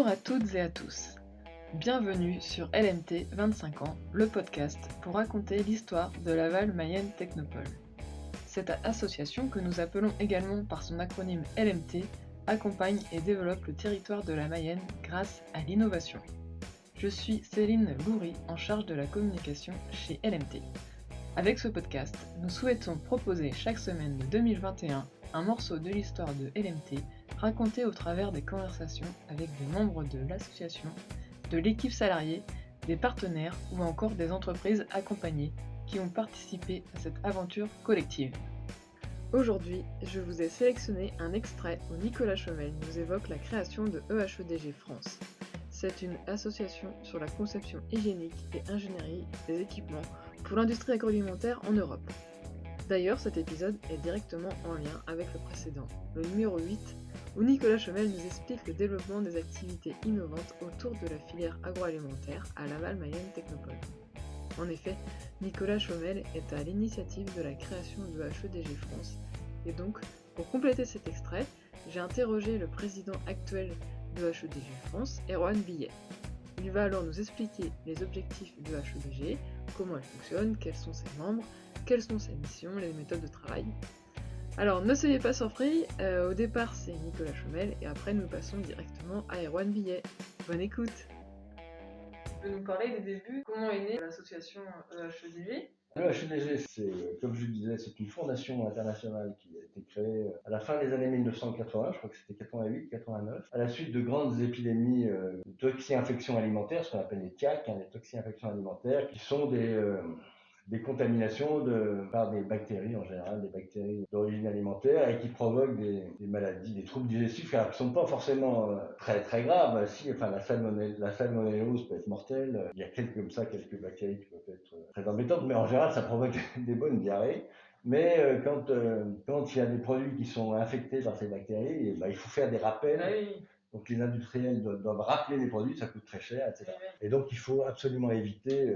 Bonjour à toutes et à tous. Bienvenue sur LMT 25 ans, le podcast pour raconter l'histoire de Laval Mayenne Technopole. Cette association, que nous appelons également par son acronyme LMT, accompagne et développe le territoire de la Mayenne grâce à l'innovation. Je suis Céline Loury, en charge de la communication chez LMT. Avec ce podcast, nous souhaitons proposer chaque semaine de 2021 un morceau de l'histoire de LMT raconté au travers des conversations avec des membres de l'association, de l'équipe salariée, des partenaires ou encore des entreprises accompagnées qui ont participé à cette aventure collective. Aujourd'hui, je vous ai sélectionné un extrait où Nicolas Chomel nous évoque la création de EHEDG France. C'est une association sur la conception hygiénique et ingénierie des équipements pour l'industrie agroalimentaire en Europe. D'ailleurs, cet épisode est directement en lien avec le précédent, le numéro 8, où Nicolas Chomel nous explique le développement des activités innovantes autour de la filière agroalimentaire à Laval Mayenne Technopole. En effet, Nicolas Chomel est à l'initiative de la création de EHEDG France, et donc, pour compléter cet extrait, j'ai interrogé le président actuel de EHEDG France, Erwan Billet. Il va alors nous expliquer les objectifs de EHEDG, comment elle fonctionne, quels sont ses membres, quelles sont ses missions, les méthodes de travail. Alors ne soyez pas surpris, au départ c'est Nicolas Chomel et après nous passons directement à Erwan Billet. Bonne écoute. Tu peux nous parler des débuts, comment est née l'association EHEDG? Le HEDG, comme je le disais, c'est une fondation internationale qui a été créée à la fin des années 1980, je crois que c'était 88-89, à la suite de grandes épidémies de toxi-infections alimentaires, ce qu'on appelle les TIAC, les toxi-infections alimentaires, qui sont des contaminations par des bactéries en général, des bactéries d'origine alimentaire et qui provoquent des maladies, des troubles digestifs qui ne sont pas forcément très très graves. Si, enfin, la salmonellose peut être mortelle. Il y a quelques bactéries qui peuvent être très embêtantes, mais en général ça provoque des bonnes diarrhées. Mais quand il y a des produits qui sont infectés par ces bactéries, il faut faire des rappels. Ah oui. Donc les industriels doivent rappeler les produits, ça coûte très cher, etc. Et donc il faut absolument éviter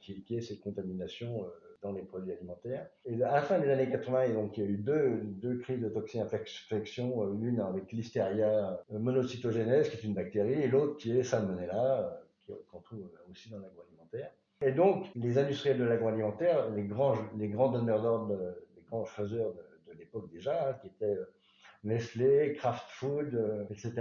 qu'il y ait cette contamination dans les produits alimentaires. Et à la fin des années 80, donc, il y a eu deux crises de toxi-infection, l'une avec Listeria monocytogenes, qui est une bactérie, et l'autre qui est Salmonella, qu'on trouve aussi dans l'agroalimentaire. Et donc les industriels de l'agroalimentaire, les grands donneurs d'ordre, les grands faiseurs de l'époque déjà, qui étaient Nestlé, Kraft Food, etc.,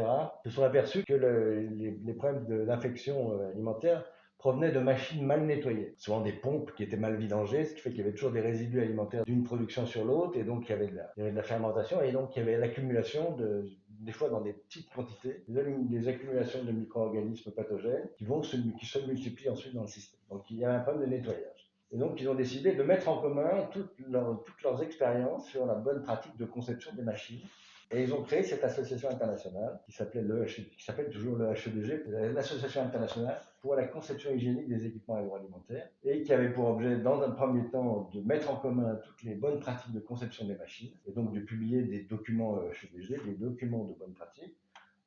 se sont aperçus que les problèmes d'infection alimentaire provenaient de machines mal nettoyées, souvent des pompes qui étaient mal vidangées, ce qui fait qu'il y avait toujours des résidus alimentaires d'une production sur l'autre, et donc il y avait de la fermentation, et donc il y avait l'accumulation des fois dans des petites quantités, des accumulations de micro-organismes pathogènes qui se multiplient ensuite dans le système. Donc il y a un problème de nettoyage. Et donc, ils ont décidé de mettre en commun toutes leurs expériences sur la bonne pratique de conception des machines. Et ils ont créé cette association internationale qui s'appelle qui s'appelle toujours le HEDG, l'Association internationale pour la conception hygiénique des équipements agroalimentaires, et qui avait pour objet, dans un premier temps, de mettre en commun toutes les bonnes pratiques de conception des machines, et donc de publier des documents HEDG, des documents de bonnes pratiques,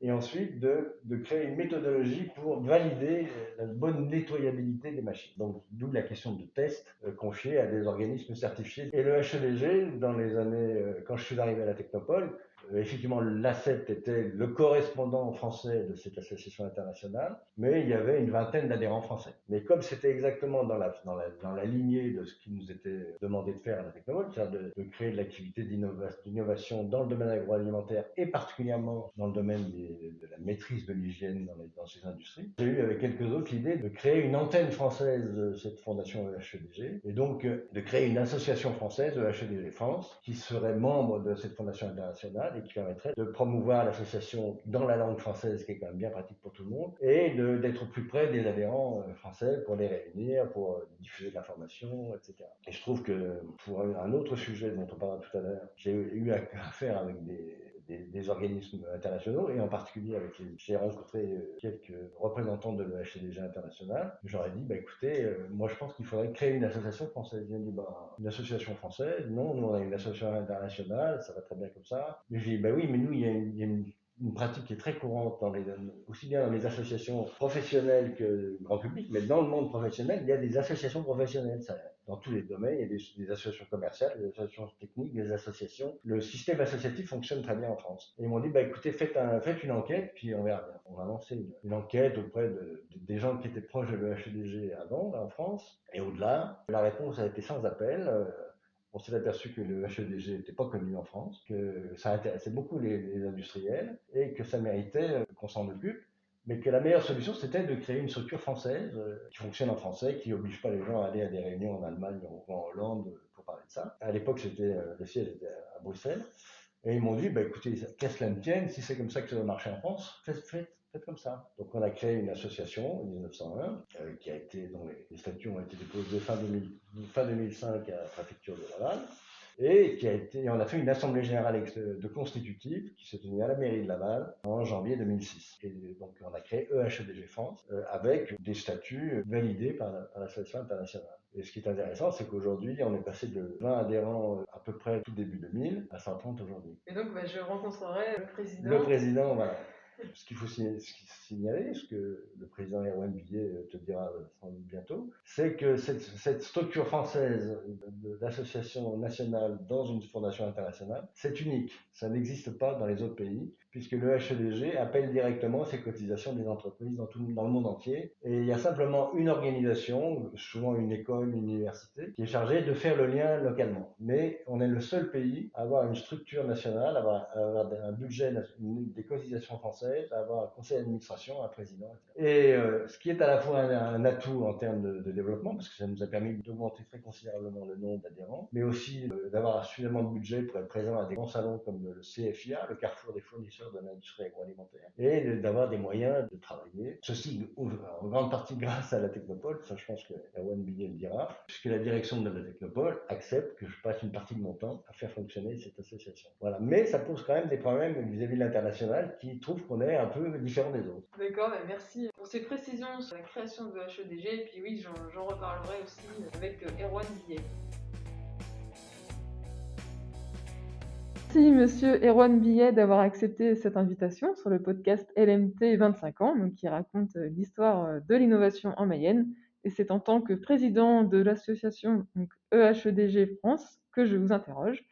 et ensuite de créer une méthodologie pour valider la bonne nettoyabilité des machines. Donc, d'où la question de test confiée à des organismes certifiés. Et le HEDG, dans les années, quand je suis arrivé à la Technopole, effectivement, l'ACET était le correspondant français de cette association internationale, mais il y avait une vingtaine d'adhérents français. Mais comme c'était exactement dans la lignée de ce qui nous était demandé de faire à la Technopole, c'est-à-dire de créer de l'activité d'innovation dans le domaine agroalimentaire et particulièrement dans le domaine de la maîtrise de l'hygiène dans ces industries, j'ai eu avec quelques autres l'idée de créer une antenne française de cette fondation EHEDG et donc de créer une association française, EHEDG France, qui serait membre de cette fondation internationale et qui permettrait de promouvoir l'association dans la langue française, qui est quand même bien pratique pour tout le monde, et d'être plus près des adhérents français pour les réunir, pour diffuser de l'information, etc. Et je trouve que pour un autre sujet dont on parlera tout à l'heure, j'ai eu affaire avec des organismes internationaux et en particulier j'ai rencontré quelques représentants de l'EHEDG international. J'aurais dit, écoutez, moi je pense qu'il faudrait créer une association française. Ils ont dit, une association française? Non, nous on a une association internationale, ça va très bien comme ça. Mais j'ai dit, oui, mais nous il y a une pratique qui est très courante aussi bien dans les associations professionnelles que le grand public, mais dans le monde professionnel, il y a des associations professionnelles. Dans tous les domaines, il y a des associations commerciales, des associations techniques, des associations. Le système associatif fonctionne très bien en France. Et ils m'ont dit, bah, écoutez, faites une enquête, puis on verra bien. On a lancé une enquête auprès des gens qui étaient proches de l'EHEDG avant, là, en France, et au-delà. La réponse a été sans appel. On s'est aperçu que le HEDG n'était pas connu en France, que ça intéressait beaucoup les industriels et que ça méritait qu'on s'en occupe, mais que la meilleure solution c'était de créer une structure française qui fonctionne en français, qui n'oblige pas les gens à aller à des réunions en Allemagne ou en Hollande pour parler de ça. À l'époque, le siège était à Bruxelles. Et ils m'ont dit, bah, écoutez, qu'à cela ne tienne, si c'est comme ça que ça va marcher en France, faites comme ça. Donc on a créé une association en 1901 dont les statuts ont été déposés fin 2005 à la préfecture de Laval. On a fait une assemblée générale de constitutive qui s'est tenue à la mairie de Laval en janvier 2006. Et donc on a créé EHEDG France avec des statuts validés par l'association internationale. Et ce qui est intéressant, c'est qu'aujourd'hui, on est passé de 20 adhérents à peu près tout début 2000 à 130 aujourd'hui. Et donc, je rencontrerai le président. Le président, voilà. Ce qu'il faut signaler, ce que le président Erwan Billet te dira sans doute bientôt, c'est que cette structure française d'association nationale dans une fondation internationale, c'est unique. Ça n'existe pas dans les autres pays, puisque le HEDG appelle directement ces cotisations des entreprises dans le monde entier. Et il y a simplement une organisation, souvent une école, une université, qui est chargée de faire le lien localement. Mais on est le seul pays à avoir une structure nationale, à avoir un budget, des cotisations françaises, à avoir un conseil d'administration, un président, etc. Et ce qui est à la fois un atout en termes de développement, parce que ça nous a permis d'augmenter très considérablement le nombre d'adhérents, mais aussi d'avoir suffisamment de budget pour être présent à des grands salons comme le CFIA, le Carrefour des fournisseurs de l'industrie agroalimentaire, et d'avoir des moyens de travailler. Ceci en grande partie grâce à la Technopole, ça je pense que Erwan Billet le dira, puisque la direction de la Technopole accepte que je passe une partie de mon temps à faire fonctionner cette association. Voilà. Mais ça pose quand même des problèmes vis-à-vis de l'international qui trouvent qu'on est un peu différent des autres. D'accord, merci pour ces précisions sur la création de HEDG. Et puis oui, j'en reparlerai aussi avec Erwan Billet. Merci Monsieur Erwan Billet d'avoir accepté cette invitation sur le podcast LMT 25 ans, donc qui raconte l'histoire de l'innovation en Mayenne. Et c'est en tant que président de l'association EHEDG France que je vous interroge.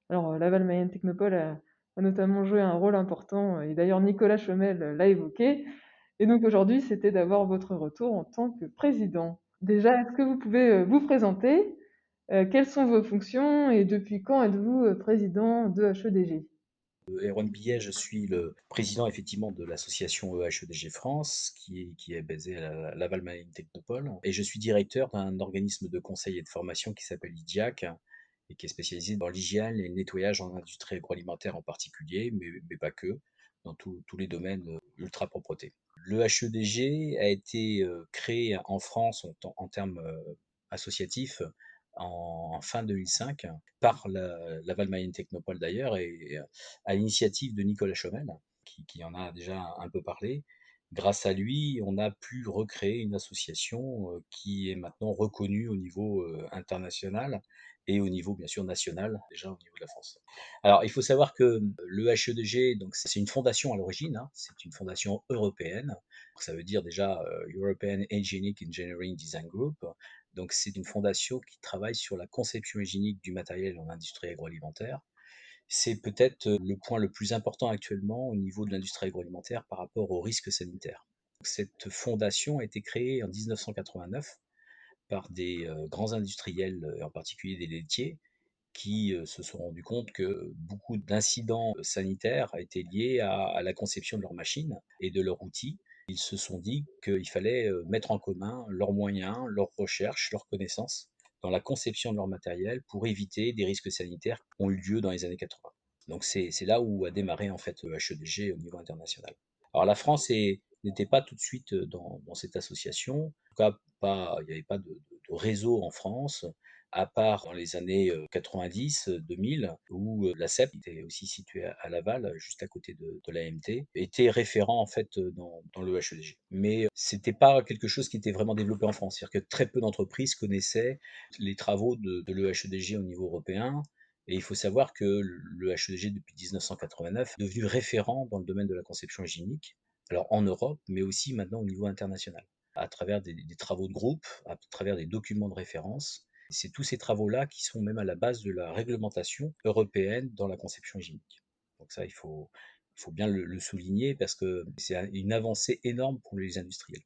Alors, Laval Mayenne Technopole a notamment joué un rôle important, et d'ailleurs Nicolas Chomel l'a évoqué. Et donc aujourd'hui, c'était d'avoir votre retour en tant que président. Déjà, est-ce que vous pouvez vous présenter? Quelles sont vos fonctions et depuis quand êtes-vous président de HEDG? Erwan Billet, je suis le président effectivement de l'association EHEDG France, qui est basée à la Laval Mayenne Technopole, et je suis directeur d'un organisme de conseil et de formation qui s'appelle IDIAC, et qui est spécialisé dans l'hygiène et le nettoyage en industrie agroalimentaire en particulier, mais pas que, dans tous les domaines ultra propreté. Le HEDG a été créé en France en termes associatifs en fin 2005 par la Laval Mayenne Technopole d'ailleurs, et à l'initiative de Nicolas Chomel, qui en a déjà un peu parlé. Grâce à lui, on a pu recréer une association qui est maintenant reconnue au niveau international et au niveau bien sûr national, déjà au niveau de la France. Alors il faut savoir que le HEDG, donc c'est une fondation à l'origine, hein, c'est une fondation européenne, ça veut dire déjà European Hygienic Engineering Design Group. Donc c'est une fondation qui travaille sur la conception hygiénique du matériel en industrie agroalimentaire. C'est peut-être le point le plus important actuellement au niveau de l'industrie agroalimentaire par rapport aux risques sanitaires. Cette fondation a été créée en 1989 par des grands industriels, en particulier des laitiers, qui se sont rendus compte que beaucoup d'incidents sanitaires étaient liés à la conception de leurs machines et de leurs outils. Ils se sont dit qu'il fallait mettre en commun leurs moyens, leurs recherches, leurs connaissances dans la conception de leur matériel pour éviter des risques sanitaires qui ont eu lieu dans les années 80. Donc c'est là où a démarré en fait HEDG au niveau international. Alors la France n'était pas tout de suite dans cette association. En tout cas, il n'y avait pas de réseau en France, à part dans les années 90-2000, où la CEP, qui était aussi située à Laval, juste à côté de l'AMT, était référent en fait dans le HEDG. Mais c'était pas quelque chose qui était vraiment développé en France. C'est-à-dire que très peu d'entreprises connaissaient les travaux de l'EHEDG au niveau européen. Et il faut savoir que le HEDG, depuis 1989, est devenu référent dans le domaine de la conception hygiénique, alors en Europe, mais aussi maintenant au niveau international, à travers des travaux de groupe, à travers des documents de référence. C'est tous ces travaux-là qui sont même à la base de la réglementation européenne dans la conception hygiénique. Donc ça, il faut bien le souligner parce que c'est une avancée énorme pour les industriels.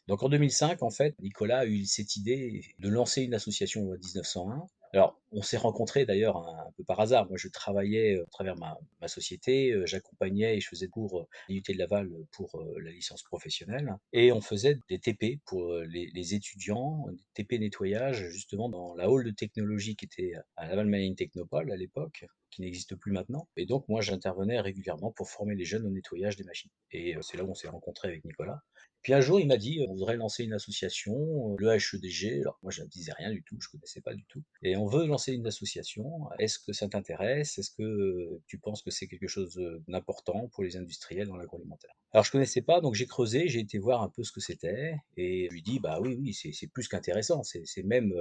Donc en 2005, en fait, Nicolas a eu cette idée de lancer une association en 1901. Alors, on s'est rencontrés d'ailleurs un peu par hasard. Moi, je travaillais à travers ma société, j'accompagnais et je faisais des cours à l'IUT de Laval pour la licence professionnelle. Et on faisait des TP pour les étudiants, des TP nettoyage justement dans la hall de technologie qui était à Laval Mayenne Technopole à l'époque, qui n'existe plus maintenant. Et donc, moi, j'intervenais régulièrement pour former les jeunes au nettoyage des machines. Et c'est là où on s'est rencontrés avec Nicolas. Puis un jour, il m'a dit, on voudrait lancer une association, le HEDG. Alors moi, je ne disais rien du tout, je ne connaissais pas du tout. Et on veut lancer une association. Est-ce que ça t'intéresse? Est-ce que tu penses que c'est quelque chose d'important pour les industriels dans l'agroalimentaire? Alors je connaissais pas, donc j'ai creusé, j'ai été voir un peu ce que c'était, et je lui dis, bah oui, oui, c'est plus qu'intéressant. C'est même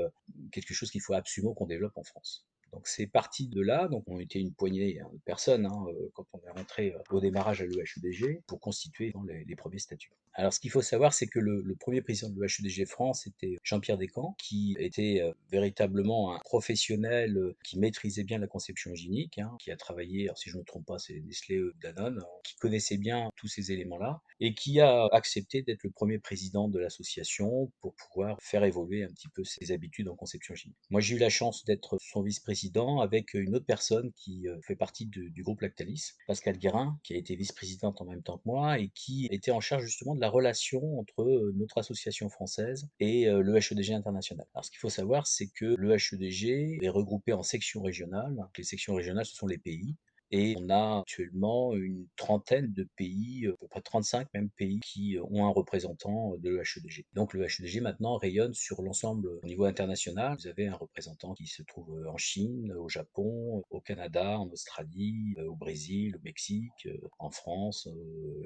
quelque chose qu'il faut absolument qu'on développe en France. Donc c'est parti de là, donc on était une poignée de personnes quand on est rentré au démarrage à l'EHEDG pour constituer les premiers statuts. Alors ce qu'il faut savoir, c'est que le premier président de l'EHEDG France était Jean-Pierre Descamps, qui était véritablement un professionnel qui maîtrisait bien la conception hygiénique, qui a travaillé, alors si je ne me trompe pas, c'est Nestlé Danone, qui connaissait bien tous ces éléments-là, et qui a accepté d'être le premier président de l'association pour pouvoir faire évoluer un petit peu ses habitudes en conception hygiénique. Moi j'ai eu la chance d'être son vice-président avec une autre personne qui fait partie du groupe Lactalis, Pascal Guérin, qui a été vice-présidente en même temps que moi et qui était en charge justement de la relation entre notre association française et le HEDG international. Alors ce qu'il faut savoir, c'est que le HEDG est regroupé en sections régionales. Les sections régionales, ce sont les pays. Et on a actuellement une trentaine de pays, à peu près 35 même pays, qui ont un représentant de l'EHEDG. Donc le HEDG maintenant rayonne sur l'ensemble au niveau international. Vous avez un représentant qui se trouve en Chine, au Japon, au Canada, en Australie, au Brésil, au Mexique, en France,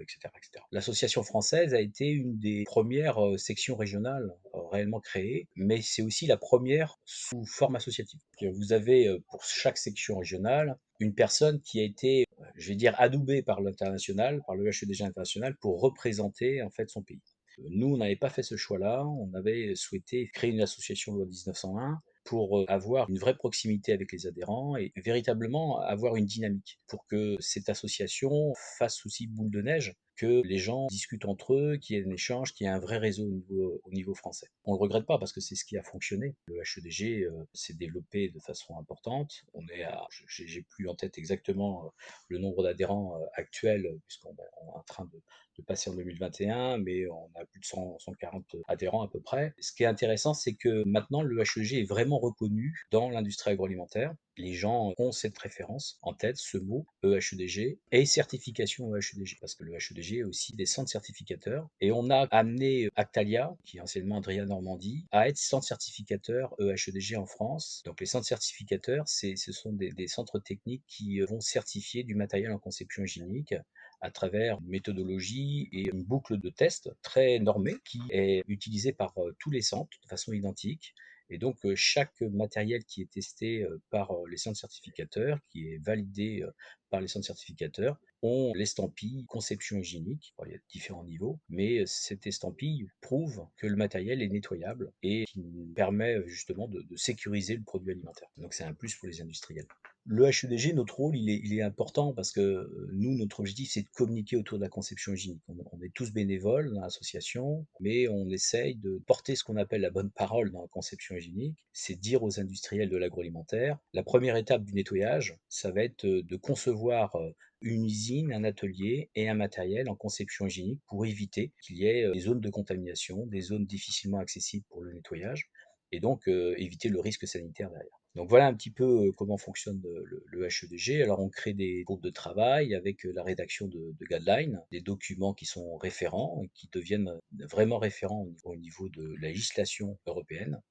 etc., etc. L'association française a été une des premières sections régionales réellement créées, mais c'est aussi la première sous forme associative. Vous avez pour chaque section régionale une personne qui a été, je vais dire, adoubée par l'international, par le HEDG international, pour représenter en fait son pays. Nous, on n'avait pas fait ce choix-là, on avait souhaité créer une association loi 1901 pour avoir une vraie proximité avec les adhérents et véritablement avoir une dynamique pour que cette association fasse aussi boule de neige, que les gens discutent entre eux, qu'il y ait un échange, qu'il y ait un vrai réseau au niveau français. On ne le regrette pas parce que c'est ce qui a fonctionné. Le HEDG s'est développé de façon importante. On est à, j'ai plus en tête exactement le nombre d'adhérents actuels, puisqu'on est en train de passer en 2021, mais on a plus de 140 adhérents à peu près. Ce qui est intéressant, c'est que maintenant le HEG est vraiment reconnu dans l'industrie agroalimentaire. Les gens ont cette référence en tête, ce mot EHEDG et certification EHEDG, parce que le HEDG est aussi des centres certificateurs. Et on a amené Actalia, qui est anciennement Adria Normandie, à être centre certificateur EHEDG en France. Donc les centres certificateurs, ce sont des centres techniques qui vont certifier du matériel en conception hygiénique à travers une méthodologie et une boucle de test très normée qui est utilisée par tous les centres de façon identique. Et donc, chaque matériel qui est testé par les centres certificateurs, qui est validé par les centres certificateurs, ont l'estampille conception hygiénique. Bon, il y a différents niveaux, mais cette estampille prouve que le matériel est nettoyable et qui nous permet justement de sécuriser le produit alimentaire. Donc, c'est un plus pour les industriels. Le HEDG, notre rôle, il est important parce que nous, notre objectif, c'est de communiquer autour de la conception hygiénique. On est tous bénévoles dans l'association, mais on essaye de porter ce qu'on appelle la bonne parole dans la conception hygiénique. C'est dire aux industriels de l'agroalimentaire, la première étape du nettoyage, ça va être de concevoir une usine, un atelier et un matériel en conception hygiénique pour éviter qu'il y ait des zones de contamination, des zones difficilement accessibles pour le nettoyage, et donc éviter le risque sanitaire derrière. Donc voilà un petit peu comment fonctionne le HEDG. Alors on crée des groupes de travail avec la rédaction de guidelines, des documents qui sont référents et qui deviennent vraiment référents au niveau de la législation européenne.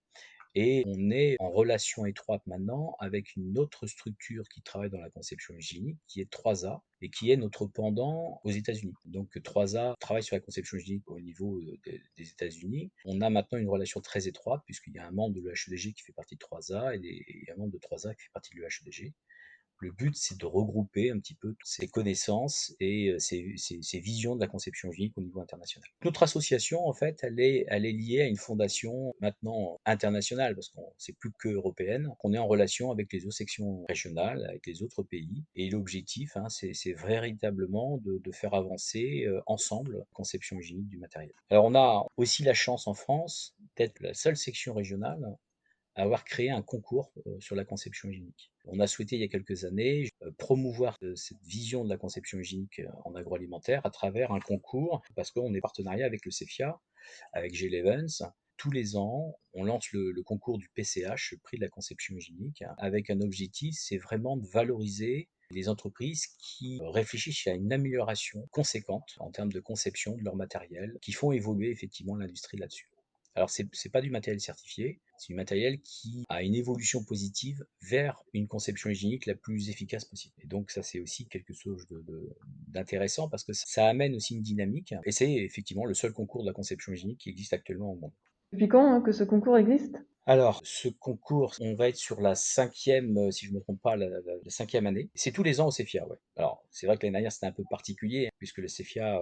et on est en relation étroite maintenant avec une autre structure qui travaille dans la conception hygiénique, qui est 3A, et qui est notre pendant aux États-Unis. Donc 3A travaille sur la conception hygiénique au niveau des États-Unis. On a maintenant une relation très étroite, puisqu'il y a un membre de l'EHEDG qui fait partie de 3A et un membre de 3A qui fait partie de l'EHEDG. Le but, c'est de regrouper un petit peu toutes ces connaissances et ces visions de la conception hygiénique au niveau international. Notre association, en fait, elle est liée à une fondation maintenant internationale, parce qu'on c'est plus que européenne. On est en relation avec les autres sections régionales, avec les autres pays. Et l'objectif, c'est véritablement de faire avancer ensemble la conception hygiénique du matériel. Alors, on a aussi la chance en France d'être la seule section régionale à avoir créé un concours sur la conception hygiénique. On a souhaité il y a quelques années promouvoir cette vision de la conception hygiénique en agroalimentaire à travers un concours, parce qu'on est partenariat avec le CEFIA, avec G11. Tous les ans, on lance le concours du PCH, le prix de la conception hygiénique, avec un objectif, c'est vraiment de valoriser les entreprises qui réfléchissent à une amélioration conséquente en termes de conception de leur matériel, qui font évoluer effectivement l'industrie là-dessus. Alors, c'est pas du matériel certifié, c'est du matériel qui a une évolution positive vers une conception hygiénique la plus efficace possible. Et donc, ça, c'est aussi quelque chose d'intéressant parce que ça amène aussi une dynamique. Et c'est effectivement le seul concours de la conception hygiénique qui existe actuellement au monde. Depuis quand que ce concours existe? Alors, ce concours, on va être sur la cinquième, si je ne me trompe pas, la cinquième année. C'est tous les ans au CEFIA, ouais. Alors, c'est vrai que l'année dernière, c'était un peu particulier, puisque le CEFIA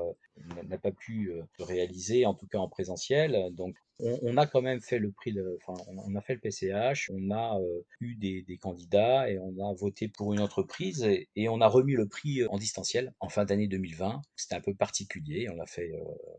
n'a pas pu se réaliser, en tout cas en présentiel. Donc, on a quand même fait le prix, enfin, on a fait le PCH, on a eu des candidats et on a voté pour une entreprise et on a remis le prix en distanciel en fin d'année 2020. C'était un peu particulier, on l'a fait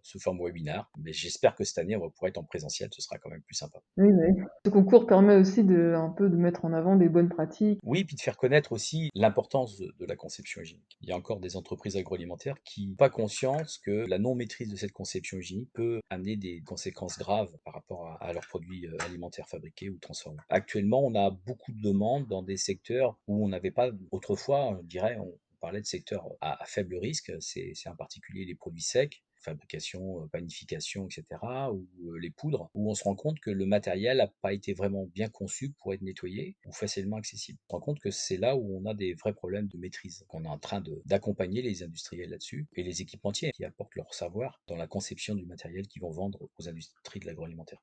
sous forme webinar, mais j'espère que cette année, on va pouvoir être en présentiel, ce sera quand même plus sympa. Oui, oui. Ce concours permet aussi un peu de mettre en avant des bonnes pratiques. Oui, puis de faire connaître aussi l'importance de la conception hygiénique. Il y a encore des entreprises agroalimentaires qui n'ont pas conscience que la non-maîtrise de cette conception hygiénique peut amener des conséquences graves par rapport à leurs produits alimentaires fabriqués ou transformés. Actuellement, on a beaucoup de demandes dans des secteurs où on n'avait pas autrefois, je dirais, on parlait de secteurs à faible risque, c'est en particulier les produits secs, fabrication, panification, etc., ou les poudres, où on se rend compte que le matériel n'a pas été vraiment bien conçu pour être nettoyé ou facilement accessible. On se rend compte que c'est là où on a des vrais problèmes de maîtrise. On est en train d'accompagner les industriels là-dessus et les équipementiers qui apportent leur savoir dans la conception du matériel qu'ils vont vendre aux industries de l'agroalimentaire.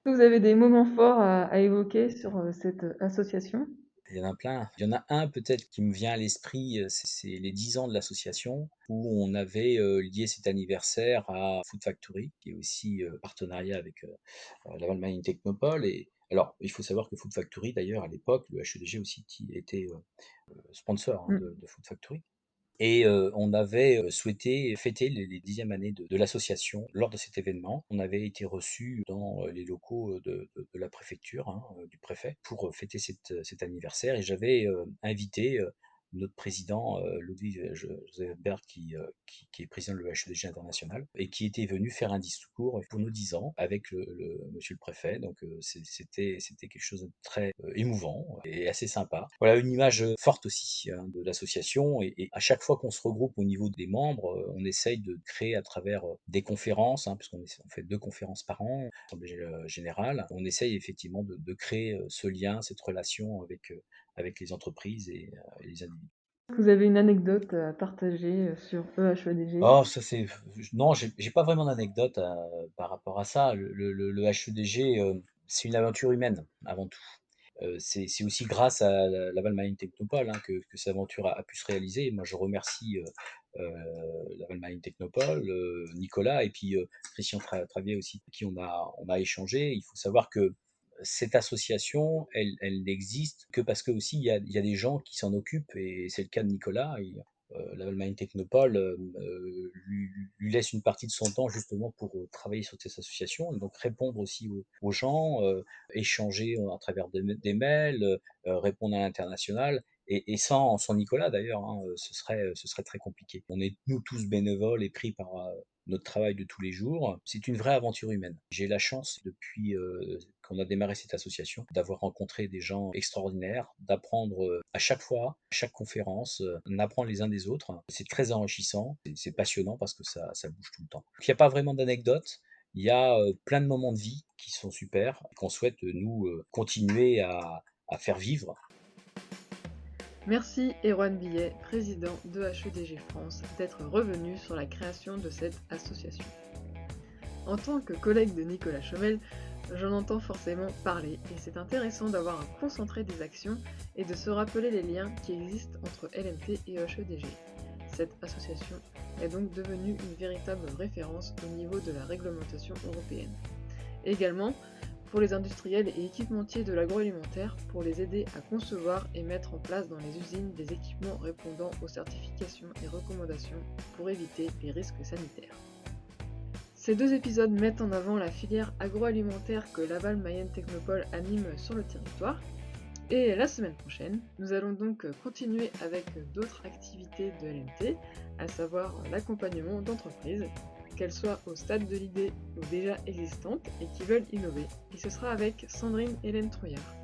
Vous avez des moments forts à évoquer sur cette association? Il y en a plein. Il y en a un peut-être qui me vient à l'esprit, c'est les 10 ans de l'association où on avait lié cet anniversaire à Food Factory, qui est aussi partenariat avec Laval Marine Technopole. Et alors, il faut savoir que Food Factory, d'ailleurs, à l'époque, le HEDG aussi était sponsor de Food Factory. Et on avait souhaité fêter les 10e années de l'association lors de cet événement. On avait été reçus dans les locaux de la préfecture, du préfet, pour fêter cet anniversaire. Et j'avais invité notre président, Ludwig Joseph Berg, qui est président de l'EHEDG international, et qui était venu faire un discours pour nos 10 ans avec monsieur le préfet. Donc c'était quelque chose de très émouvant et assez sympa. Voilà une image forte aussi de l'association. Et à chaque fois qu'on se regroupe au niveau des membres, on essaye de créer à travers des conférences, puisqu'on fait 2 conférences par an, assemblée générale. On essaye effectivement de créer ce lien, cette relation avec les entreprises et les individus. Vous avez une anecdote à partager sur EHEDG? Oh, ça c'est. Non, j'ai pas vraiment d'anecdote par rapport à ça. Le HEDG, c'est une aventure humaine avant tout. C'est aussi grâce à Laval Marine Technopole que cette aventure a pu se réaliser. Moi, je remercie Laval Marine Technopole, Nicolas et puis Christian Travier aussi, avec qui on a échangé. Il faut savoir que cette association, elle n'existe que parce que aussi il y a des gens qui s'en occupent et c'est le cas de Nicolas. Laval Marine Technopole lui laisse une partie de son temps justement pour travailler sur cette association et donc répondre aussi aux gens, échanger à travers des mails, répondre à l'international. Et sans Nicolas d'ailleurs, ce serait très compliqué. On est nous tous bénévoles et pris par notre travail de tous les jours. C'est une vraie aventure humaine. J'ai la chance, depuis qu'on a démarré cette association, d'avoir rencontré des gens extraordinaires, d'apprendre à chaque fois, à chaque conférence, on apprend les uns des autres. C'est très enrichissant, c'est passionnant parce que ça bouge tout le temps. Il n'y a pas vraiment d'anecdote, Il y a plein de moments de vie qui sont super, qu'on souhaite, nous, continuer à faire vivre. Merci Erwan Billet, président de HEDG France, d'être revenu sur la création de cette association. En tant que collègue de Nicolas Chomel, j'en entends forcément parler et c'est intéressant d'avoir un concentré des actions et de se rappeler les liens qui existent entre LMT et HEDG. Cette association est donc devenue une véritable référence au niveau de la réglementation européenne. Également, pour les industriels et équipementiers de l'agroalimentaire, pour les aider à concevoir et mettre en place dans les usines des équipements répondant aux certifications et recommandations pour éviter les risques sanitaires. Ces 2 épisodes mettent en avant la filière agroalimentaire que Laval Mayenne Technopole anime sur le territoire. Et la semaine prochaine, nous allons donc continuer avec d'autres activités de LMT, à savoir l'accompagnement d'entreprises, qu'elles soient au stade de l'idée ou déjà existantes et qui veulent innover. Et ce sera avec Sandrine Hélène Trouillard.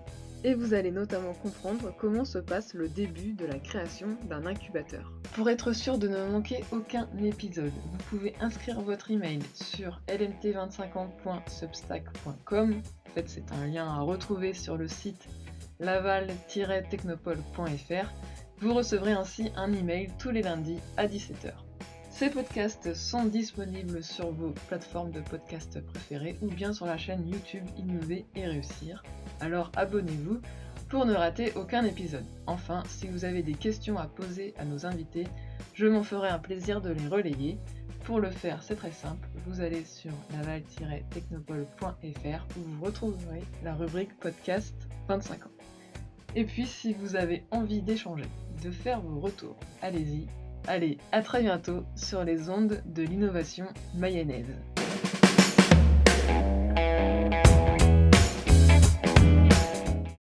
Et vous allez notamment comprendre comment se passe le début de la création d'un incubateur. Pour être sûr de ne manquer aucun épisode, vous pouvez inscrire votre email sur lmt25ans.substack.com. En fait, c'est un lien à retrouver sur le site laval-technopole.fr. Vous recevrez ainsi un email tous les lundis à 17h. Ces podcasts sont disponibles sur vos plateformes de podcasts préférées ou bien sur la chaîne YouTube Innover et Réussir. Alors abonnez-vous pour ne rater aucun épisode. Enfin, si vous avez des questions à poser à nos invités, je m'en ferai un plaisir de les relayer. Pour le faire, c'est très simple, vous allez sur laval-technopole.fr où vous retrouverez la rubrique podcast 25 ans. Et puis, si vous avez envie d'échanger, de faire vos retours, allez-y. Allez, à très bientôt sur les ondes de l'innovation mayonnaise.